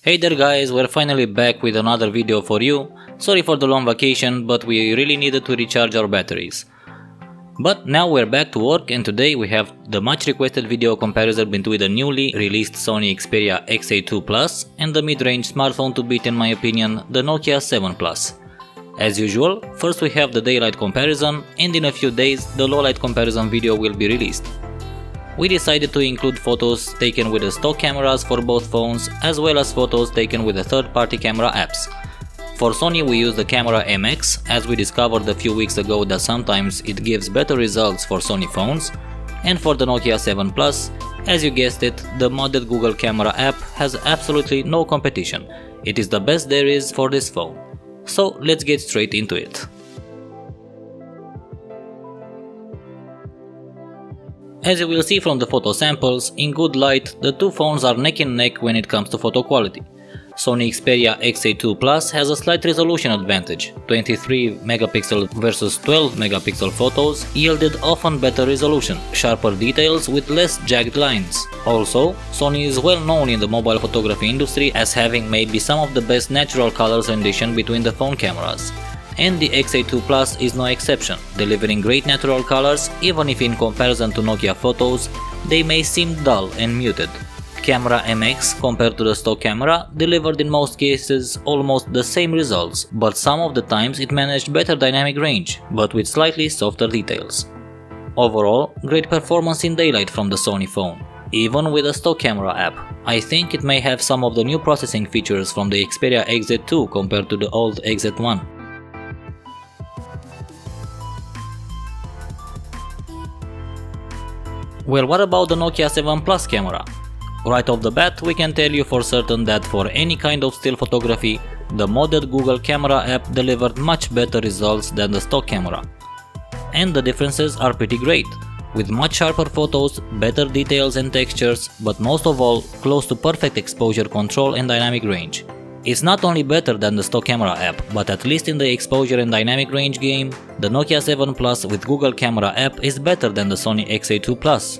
Hey there guys, we're finally back with another video for you. Sorry for the long vacation, but we really needed to recharge our batteries. But now we're back to work, and today we have the much requested video comparison between the newly released Sony Xperia XA2 Plus and the mid-range smartphone to beat, in my opinion, the Nokia 7 Plus. As usual, first we have the daylight comparison, and in a few days the lowlight comparison video will be released. We decided to include photos taken with the stock cameras for both phones, as well as photos taken with the third-party camera apps. For Sony we use the camera MX, as we discovered a few weeks ago that sometimes it gives better results for Sony phones, and for the Nokia 7 Plus, as you guessed it, the modded Google camera app has absolutely no competition. It is the best there is for this phone. So let's get straight into it. As you will see from the photo samples, in good light, the two phones are neck and neck when it comes to photo quality. Sony Xperia XA2 Plus has a slight resolution advantage. 23 megapixel versus 12 megapixel photos yielded often better resolution, sharper details with less jagged lines. Also, Sony is well known in the mobile photography industry as having maybe some of the best natural colors rendition between the phone cameras. And the XA2 Plus is no exception, delivering great natural colors even if in comparison to Nokia photos they may seem dull and muted. Camera MX compared to the stock camera delivered in most cases almost the same results, but some of the times it managed better dynamic range, but with slightly softer details. Overall, great performance in daylight from the Sony phone, even with a stock camera app. I think it may have some of the new processing features from the Xperia XA2 compared to the old XA1. Well, what about the Nokia 7 Plus camera? Right off the bat, we can tell you for certain that for any kind of still photography, the modded Google camera app delivered much better results than the stock camera. And the differences are pretty great, with much sharper photos, better details and textures, but most of all, close to perfect exposure control and dynamic range. It's not only better than the stock camera app, but at least in the exposure and dynamic range game, the Nokia 7 Plus with Google camera app is better than the Sony XA2 Plus.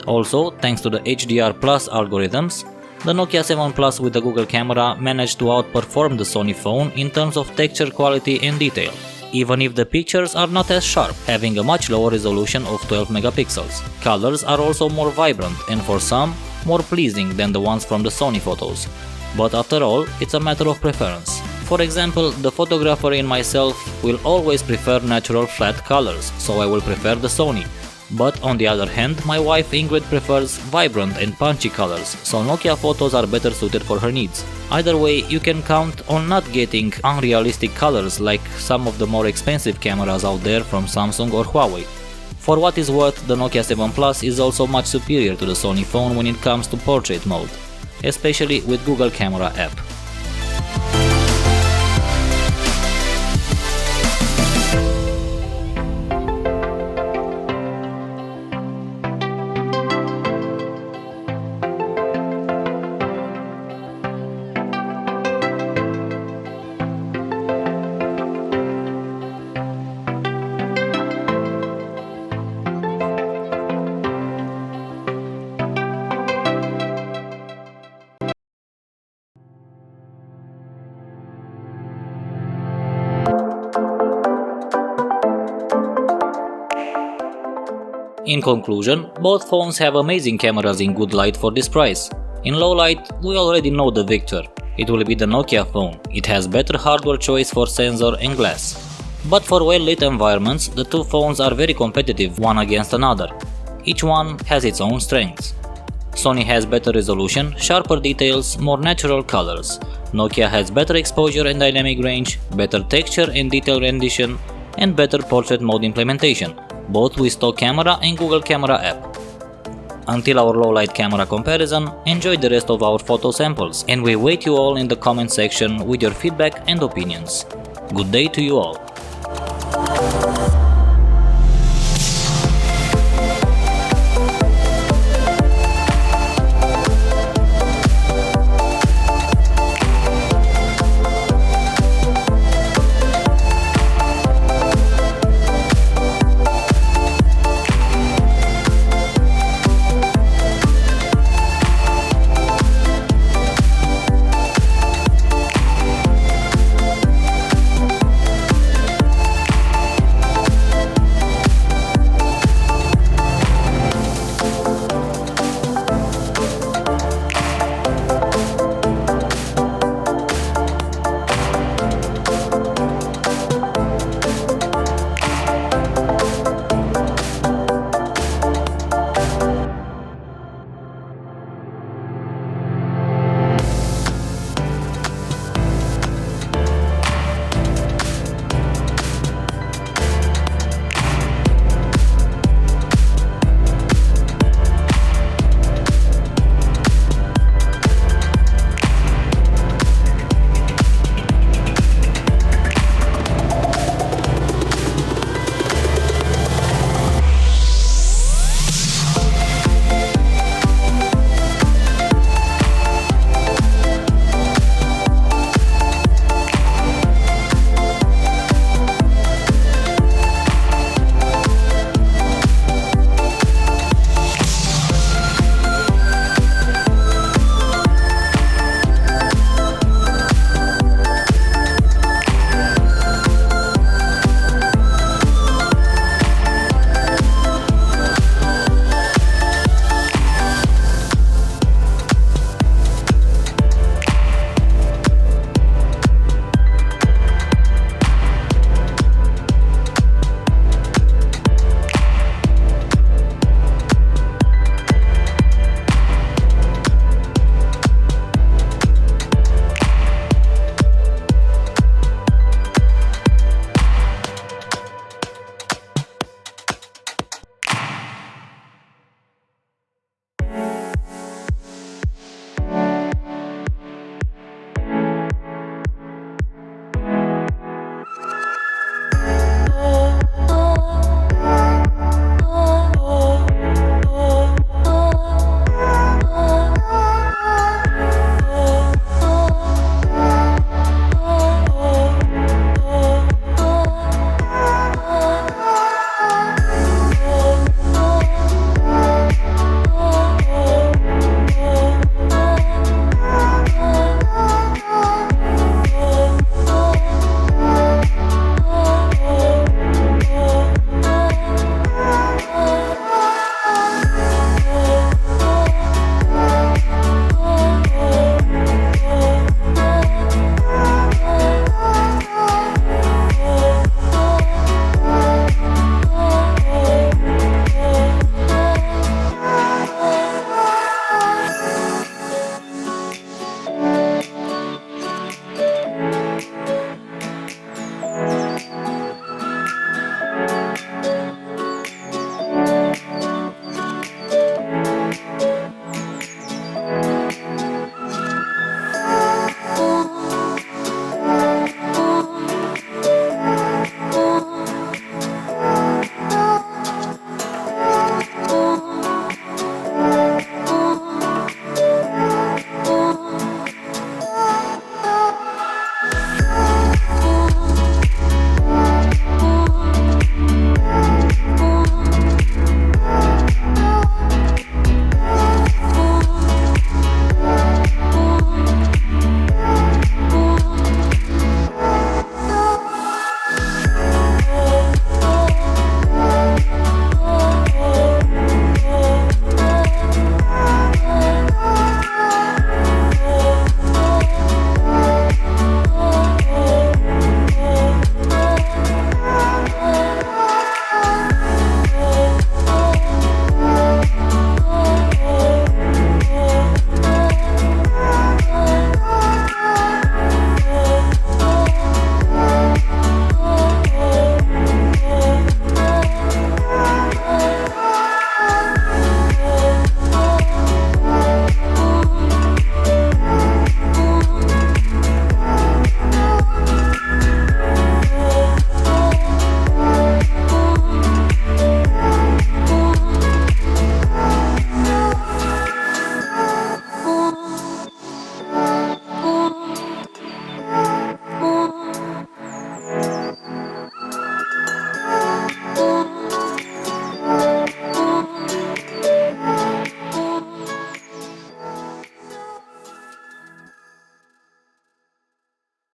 Also, thanks to the HDR Plus algorithms, the Nokia 7 Plus with the Google camera managed to outperform the Sony phone in terms of texture quality and detail, even if the pictures are not as sharp, having a much lower resolution of 12 megapixels. Colors are also more vibrant and for some, more pleasing than the ones from the Sony photos. But after all, it's a matter of preference. For example, the photographer in myself will always prefer natural flat colors, so I will prefer the Sony. But on the other hand, my wife Ingrid prefers vibrant and punchy colors, so Nokia photos are better suited for her needs. Either way, you can count on not getting unrealistic colors like some of the more expensive cameras out there from Samsung or Huawei. For what is worth, the Nokia 7 Plus is also much superior to the Sony phone when it comes to portrait mode, especially with Google camera app. In conclusion, both phones have amazing cameras in good light for this price. In low light, we already know the victor. It will be the Nokia phone. It has better hardware choice for sensor and glass. But for well-lit environments, the two phones are very competitive one against another. Each one has its own strengths. Sony has better resolution, sharper details, more natural colors. Nokia has better exposure and dynamic range, better texture and detail rendition, and better portrait mode implementation, both with stock camera and Google camera app. Until our low light camera comparison, enjoy the rest of our photo samples, and we wait you all in the comment section with your feedback and opinions. Good day to you all.